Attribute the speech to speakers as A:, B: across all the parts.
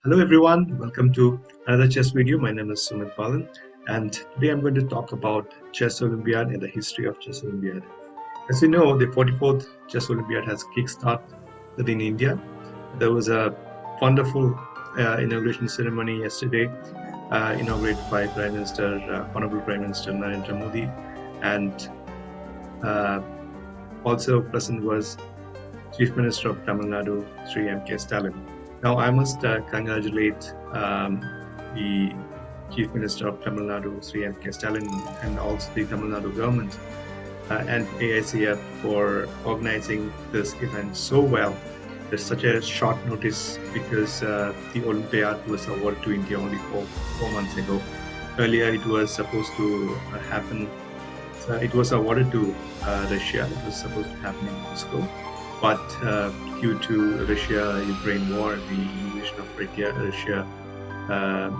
A: Hello everyone, welcome to another chess video. My name is Sumit Balan, and today I'm going to talk about Chess Olympiad and the history of Chess Olympiad. As you know, the 44th Chess Olympiad has kickstarted in India. There was a wonderful inauguration ceremony yesterday, inaugurated by Honorable Prime Minister Narendra Modi, and uh, also present was Chief Minister of Tamil Nadu, Sri M.K. Stalin. Now, I must congratulate the Chief Minister of Tamil Nadu, Sri M.K. Stalin, and also the Tamil Nadu government and AICF for organizing this event so well. There's such a short notice because the Olympiad was awarded to India only 4 months ago. Earlier, it was supposed to happen. It was awarded to Russia. It was supposed to happen in Moscow. But due to Russia-Ukraine war, the invasion of Russia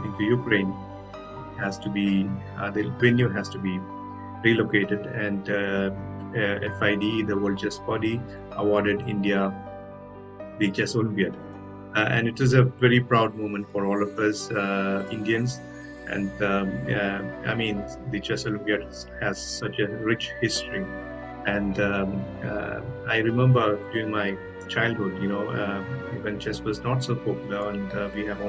A: into Ukraine, the venue has to be relocated, and FID, the World Chess Body, awarded India the Chess Olympiad. And it is a very proud moment for all of us Indians. And I mean, the Chess Olympiad has such a rich history. And I remember during my childhood, when chess was not so popular, and we had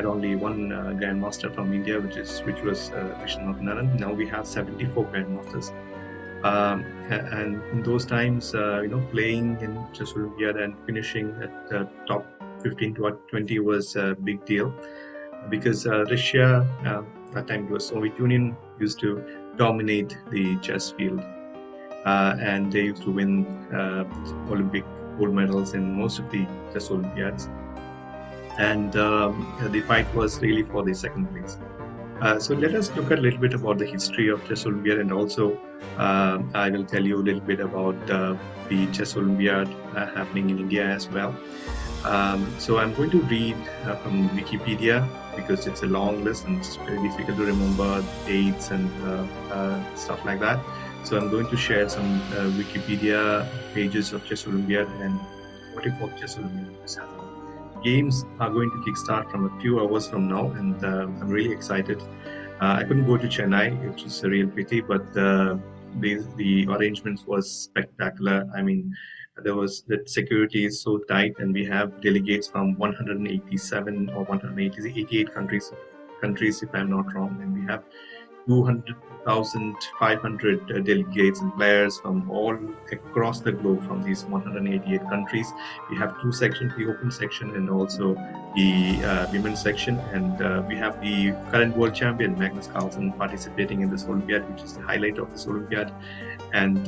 A: only one grandmaster from India, which was Anand. Now we have 74 grandmasters. And in those times, playing in Chess Olympiad and finishing at top 15 to 20 was a big deal, because Russia, that time it was Soviet Union, used to dominate the chess field. And they used to win Olympic gold medals in most of the Chess Olympiads. And the fight was really for the second place. So let us look a little bit about the history of Chess Olympiad, and also I will tell you a little bit about the Chess Olympiad happening in India as well. So I'm going to read from Wikipedia, because it's a long list and it's very difficult to remember dates and stuff like that. So I'm going to share some Wikipedia pages of Chess Olympiad and what if Chess Olympiad is happening. Games are going to kickstart from a few hours from now, and I'm really excited. I couldn't go to Chennai, which is a real pity, but the arrangements was spectacular. I mean, the security is so tight, and we have delegates from 187 or 188 countries, if I'm not wrong, and we have 200,500 delegates and players from all across the globe from these 188 countries. We have two sections, the open section and also the women's section. And we have the current world champion, Magnus Carlsen, participating in this Olympiad, which is the highlight of this Olympiad. And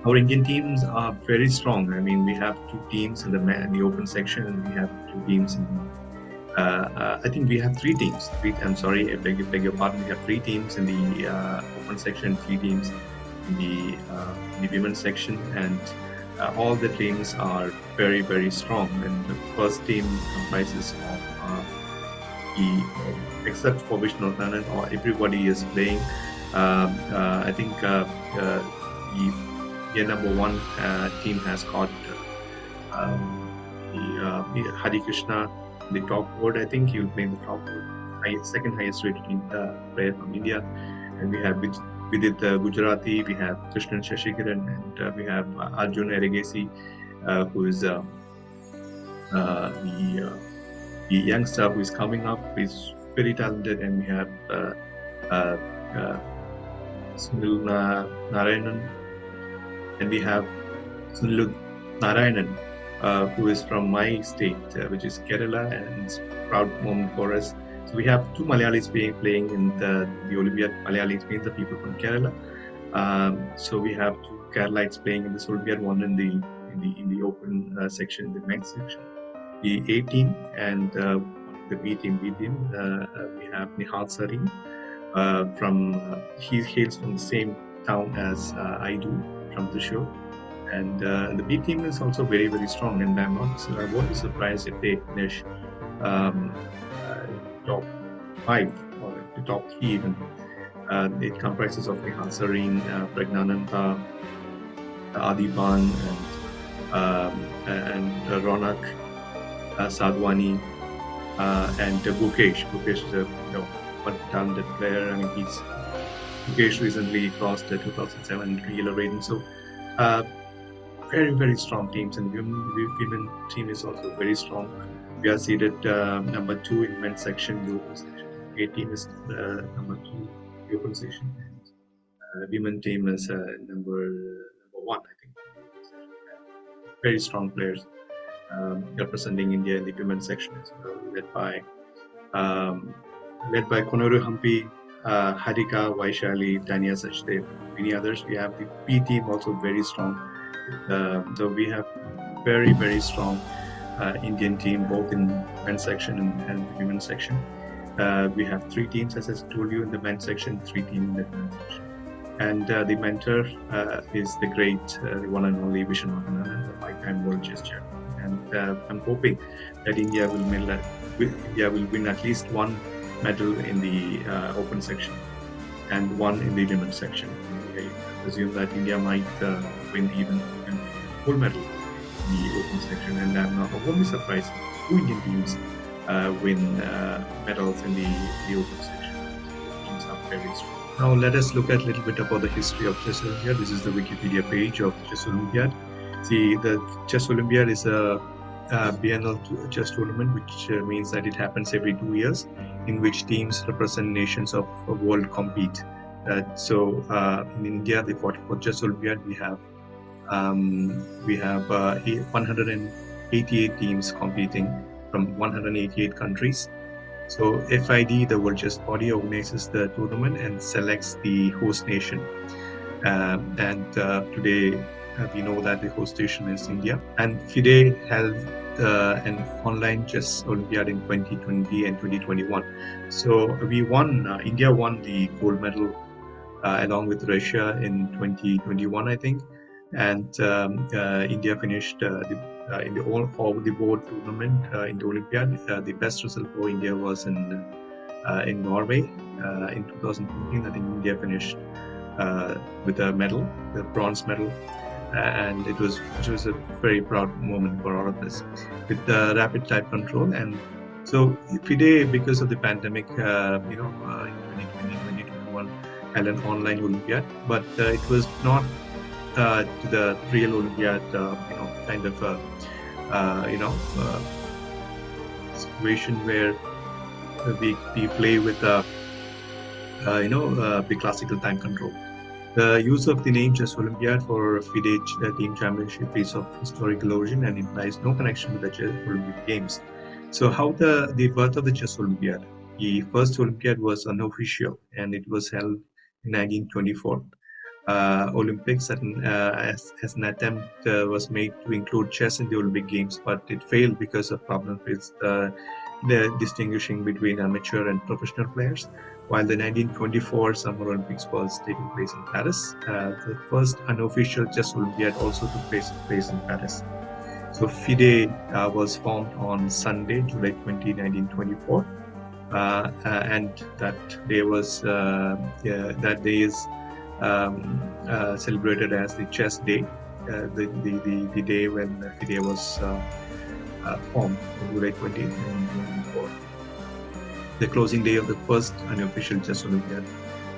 A: our Indian teams are very strong. I mean, we have two teams in the open section, and we have two teams in I think we have three teams. I'm sorry, I beg your pardon. We have three teams in the open section, three teams in the women's section, and all the teams are very, very strong. And the first team comprises of except for Anand, or everybody is playing. I think the number one team has got Hari Krishna, the top board. I think he will play in the top board, second highest rated player from India. And we have Vidit Gujarati, we have Krishnan Shashikaran, and we have Arjun Erigesi, who is the youngster who is coming up. He's very talented. And we have Sunil Narayanan, and we have Sunil Narayanan, who is from my state, which is Kerala, and it's a proud moment for us. So we have two Malayalis playing in the Olympiad. Malayalis means the people from Kerala. So we have two Keralites playing in this Olympiad, one in the open section, the men's section, the A team, and the B team. We have Nihal Sarin he hails from the same town as I do, from Trishur. And the B team is also very, very strong, and I won't be surprised if they finish top 5 or the top 3 even. It comprises of Nihal Sarin, Pragnananta, Adiban, and Ronak Sadwani, and Bukesh is a talented player. I mean, Mukesh recently crossed the 2007 regular rating. So, uh, very strong teams, and women team is also very strong. We are seated number 2 in men's section, the open section. A team is number 2, the open section, and women team is number 1, I think. Very strong players representing India in the women's section as well, um, led by Konoru Hampi, Harika, Vaishali, Tanya Sachdev, many others. We have the P team also very strong. So we have very strong Indian team both in men's section and the women's section. We have 3 teams, as I told you, in the men's section, 3 teams in the women's section. And the mentor is the great, the one and only Vishwanath Anand, the 5-time world chess champion. And I'm hoping that India will win at least 1 medal in the open section and 1 in the women's section. I presume that India might win even gold medal in the open section, and I'm not only surprised 2 Indian teams win medals in the open section. Teams are very strong. Now let us look at a little bit about the history of Chess Olympiad. This is the Wikipedia page of Chess Olympiad. See, the Chess Olympiad is a biennial chess tournament, which means that it happens every 2 years, in which teams represent nations of the world compete. So in India, the 44th Chess Olympiad, we have 188 teams competing from 188 countries. So FID, the World Chess Body, organizes the tournament and selects the host nation. Today we know that the host nation is India. And FIDE held an online chess Olympiad in 2020 and 2021. So India won the gold medal along with Russia in 2021, I think. And India finished in the all-over-the-board tournament in the Olympiad. The best result for India was in Norway in 2014. I think India finished with a medal, the bronze medal, and it was a very proud moment for all of us with the rapid type control. And so FIDE, because of the pandemic, in 2020, 2021, held an online Olympiad, but it was not to the real Olympiad, kind of situation where we play with the classical time control. The use of the name Chess Olympiad for FIDE Team Championship is of historical origin and implies no connection with the Chess Olympic Games. So how the birth of the Chess Olympiad? The first Olympiad was unofficial, and it was held in 1924. Olympics as an attempt was made to include chess in the Olympic Games, but it failed because of problems with the distinguishing between amateur and professional players. While the 1924 Summer Olympics was taking place in Paris, the first unofficial Chess Olympiad also took place in Paris. So FIDE was formed on Sunday, July 20, 1924, and that day is celebrated as the Chess Day, the day when FIDE was formed, July 20, 1924. The closing day of the first unofficial Chess Olympiad.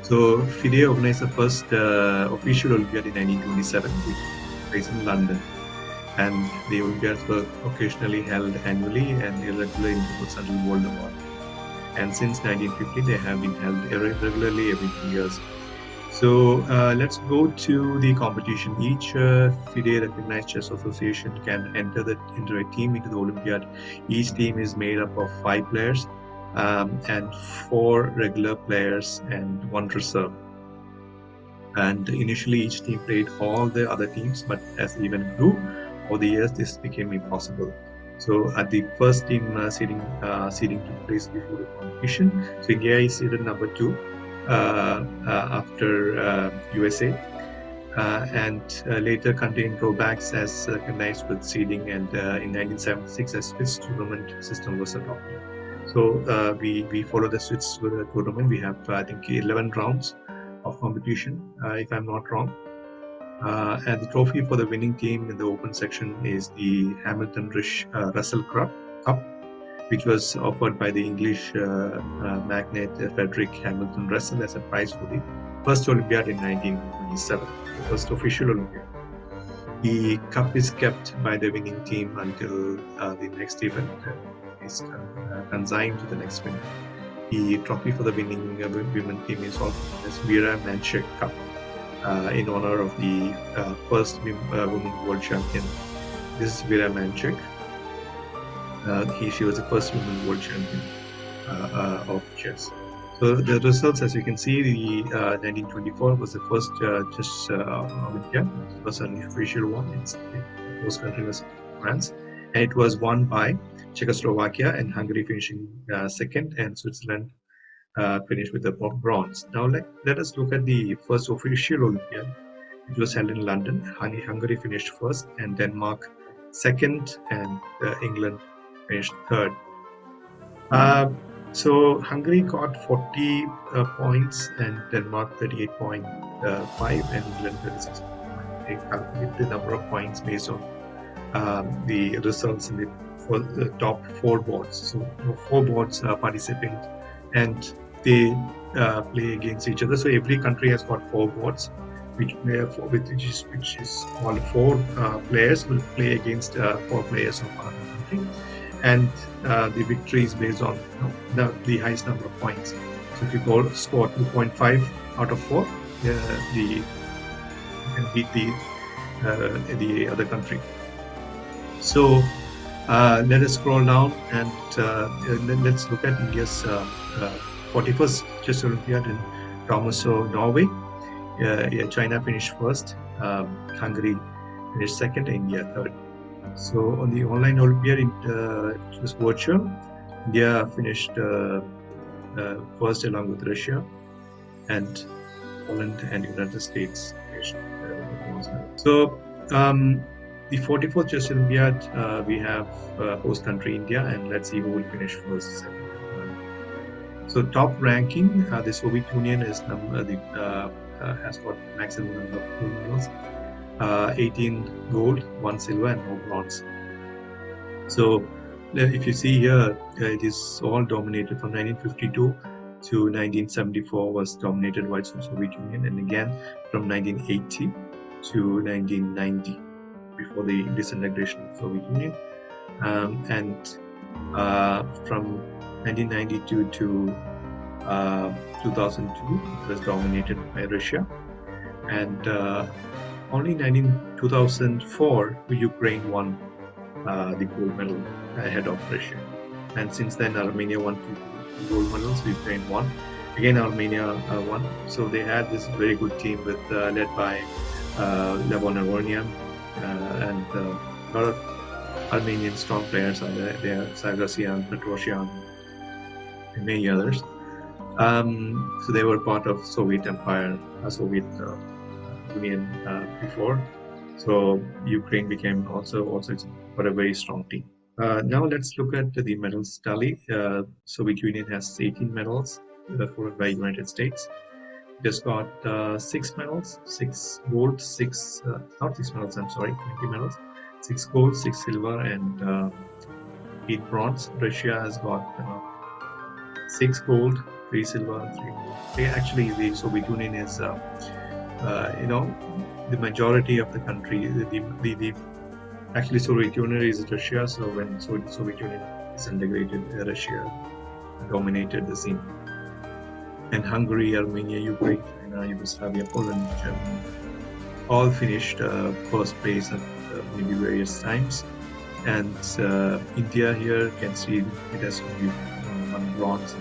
A: So FIDE organized the first official Olympiad in 1927, which took place in London. And the Olympiads were occasionally held annually and irregularly intervals until World War. And since 1950, they have been held regularly every 2 years. So let's go to the competition. Each FIDE recognized chess association can enter a team into the Olympiad. Each team is made up of 5 players and 4 regular players and 1 reserve. And initially, each team played all the other teams, but as the event grew over the years, this became impossible. So at the first team seeding took place before the competition. So India is seeded number 2 after USA, and later contained drawbacks as recognized with seeding, and in 1976 a Swiss tournament system was adopted. So we follow the Swiss tournament. We have I think 11 rounds of competition, if I'm not wrong. And the trophy for the winning team in the open section is the Hamilton Russell Cup. which was offered by the English magnate Frederick Hamilton Russell as a prize for the first Olympiad in 1927, the first official Olympiad. The cup is kept by the winning team until the next event is consigned to the next winner. The trophy for the winning women team is also known as Vera Manchek Cup, in honor of the first women world champion. This is Vera Manchek. She was the first women world champion of chess. So the results, as you can see, the 1924 was the first chess Olympiad. It was an official one. The host country was France, and it was won by Czechoslovakia and Hungary finishing second, and Switzerland finished with the bronze. Now let us look at the first official Olympiad. It was held in London. Hungary finished first, and Denmark second, and England finished third. So Hungary got 40 points, and Denmark 38.5, and England 36. They calculate the number of points based on the results in the top 4 boards. So 4 boards participate, and they play against each other. So every country has got 4 boards, which is called 4 players will play against 4 players of another country. And the victory is based on the highest number of points. So if you score 2.5 out of 4, you can beat the other country. So let us scroll down, and let's look at India's 41st Chess Olympiad in Tromsø, Norway. China finished first, Hungary finished second, India third. So on the online Olympiad, it was virtual. India finished first along with Russia, and Poland and United States finished. So the 44th Chess Olympiad, we have host country India, and let's see who will finish first, second. So top ranking, the Soviet Union is has got maximum number of gold medals. 18 gold, 1 silver, and no bronze. So if you see here, it is all dominated from 1952 to 1974 was dominated by the Soviet Union, and again from 1980 to 1990 before the disintegration of the Soviet Union, and from 1992 to 2002 it was dominated by Russia, and only in 2004 Ukraine won the gold medal ahead of Russia, and since then Armenia won 2 gold medals, Ukraine won. Again Armenia won. So they had this very good team with led by Levon Avornian, and a lot of Armenian strong players are there, Sargsyan, Petrov, and many others. So they were part of Soviet Empire, Soviet Union before. So Ukraine became also for a very strong team. Now let's look at the medals tally. Soviet Union has 18 medals, followed by United States. It has got 6 medals, 6 gold, 20 medals, 6 gold, 6 silver, and 8 bronze. Russia has got 6 gold, 3 silver, and 3 gold. Actually, the Soviet Union is, the majority of the country. Actually, Soviet Union is Russia. So when Soviet Union disintegrated, Russia dominated the scene. And Hungary, Armenia, Ukraine, China, Yugoslavia, Poland, Germany, all finished first place at maybe various times. And India here can see it has only 1 bronze.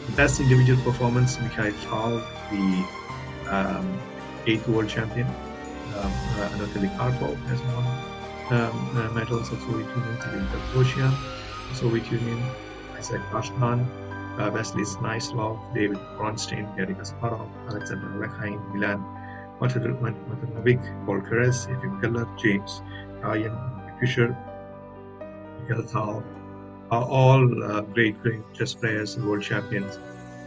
A: The best individual performance, Mikhail Tal, the 8th world champion. Anatoly Karpov has won medals of Soviet Union, Sergei Koshian, Soviet Union, Isaac Ashman, Vasily Smyslov, David Bronstein, Garry Kasparov, Alexander Lekhain, Milan Matanovic, Paul Keres, Efim Keller, James Ryan, Fischer, Mikhail Tal are all great chess players, world champions,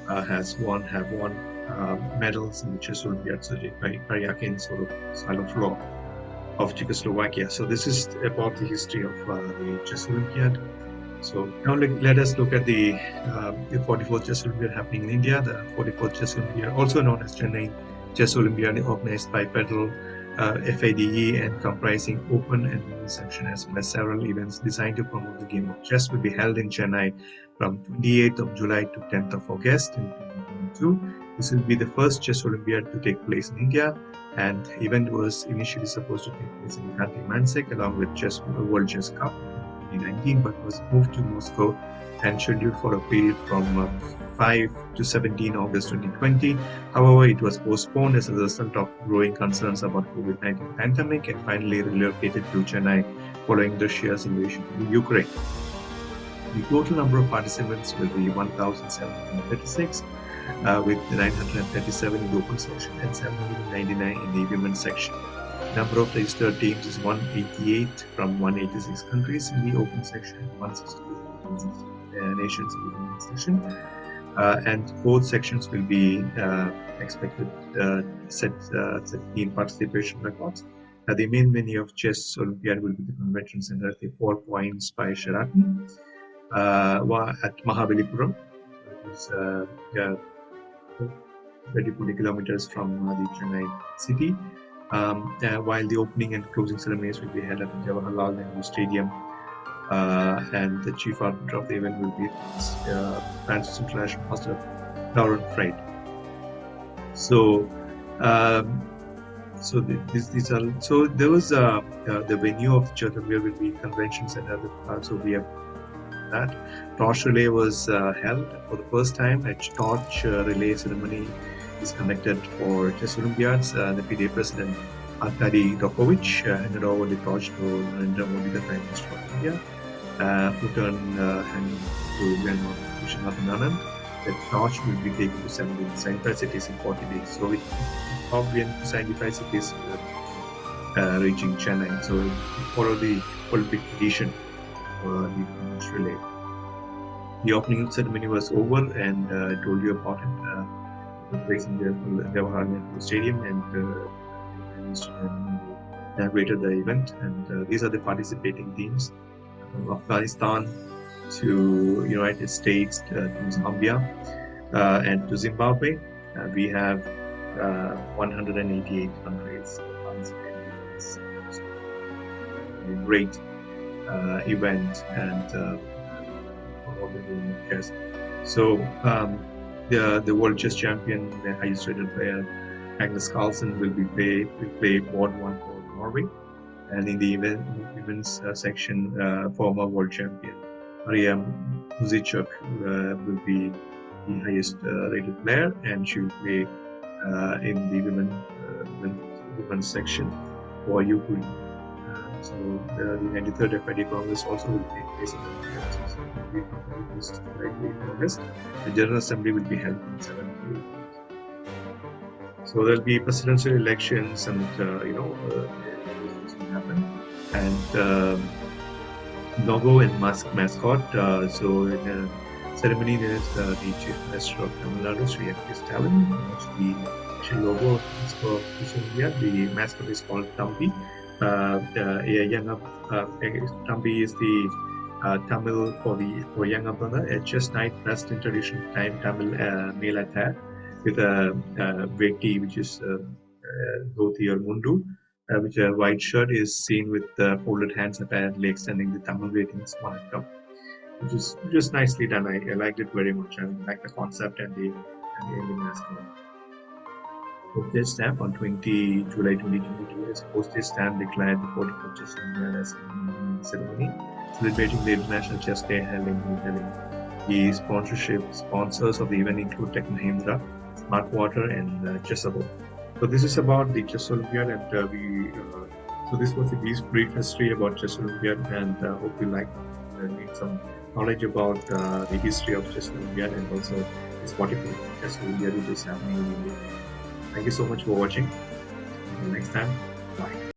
A: have won medals in the Chess Olympiad, Karyakin sort of style of law of Czechoslovakia. So this is about the history of the Chess Olympiad. So now let us look at the 44th Chess Olympiad happening in India. The 44th Chess Olympiad, also known as Chennai Chess Olympiad, organized by Petrov, FIDE, and comprising open and women's section as well as several events designed to promote the game of chess, will be held in Chennai from 28th of July to 10th of August in 2022. This will be the first Chess Olympiad to take place in India, and the event was initially supposed to take place in Khanty-Mansijh along with World Chess Cup 2019, but was moved to Moscow and scheduled for a period from 5 to 17 August 2020. However, it was postponed as a result of growing concerns about COVID-19 pandemic and finally relocated to Chennai following Russia's invasion of Ukraine. The total number of participants will be 1,736, with 937 in the open section and 799 in the women's section. Number of registered teams is 188 from 186 countries in the open section, 162 nations in the women's section, and both sections will be expected set team participation records. The main venue of Chess Olympiad will be the Convention Center at the 4 Points by Sheraton at Mahabalipuram, which is 30 kilometers from the Chennai city. While the opening and closing ceremonies will be held at the Jabova London Stadium, and the chief arbiter of the event will be Francis International Master Lauren Fried. So, there was the venue of Chess Olympiad will be Convention Center. So we have that torch relay was held for the first time. A torch relay ceremony is conducted for Chess Olympiads. The PTA President Arkady Dokovich handed over the torch to Narendra Modi, the Prime Minister of India, who turned hand to Anand. The torch will be taken to 75 cities in 40 days. So it probably 75 cities reaching Chennai. So it followed the Olympic tradition, the torch relay. The opening ceremony was over, and I told you about it. Place in the Jawahar Nehru Stadium, and inaugurated the event. And these are the participating teams: from Afghanistan to United States to Zambia and to Zimbabwe. We have 188 countries participating in this great event, and all the game of chess. So. The world chess champion, the highest rated player, Magnus Carlsen, will play board 1 for Norway, and in the women's section, former world champion Maria Muzichuk will be the highest rated player, and she will play in the women's section for Ukraine. So the 93rd FID Congress also will take place in August. The General Assembly will be held on 7th. So there will be presidential elections, and elections will happen, and logo and mascot. So in the ceremony, there is the Chief Minister of Tamil Nadu, Sri M.K. Stalin. The official logo is for Chess Olympiad. The mascot is called Thambi. Thambi is the Tamil for younger brother. A chess knight dressed in traditional time Tamil male attire with a veti, which is dhoti or mundu, which a white shirt, is seen with folded hands apparently extending the Tamil greetings one at top, which is just nicely done. I liked it very much. I like the concept and the mascot. Postage stamp on 20 July 2022 as postage stamp declared the 44th Chess Olympiad as a ceremony celebrating the International Chess Day held in New Delhi. The sponsors of the event include Tech Mahindra, Smart Water, and Chessable. So this is about the Chess Olympiad, and so this was a brief history about Chess Olympiad, and hope you liked need some knowledge about the history of Chess Olympiad and also this 44th Chess Olympiad which is happening in India. Thank you so much for watching. Until next time, bye.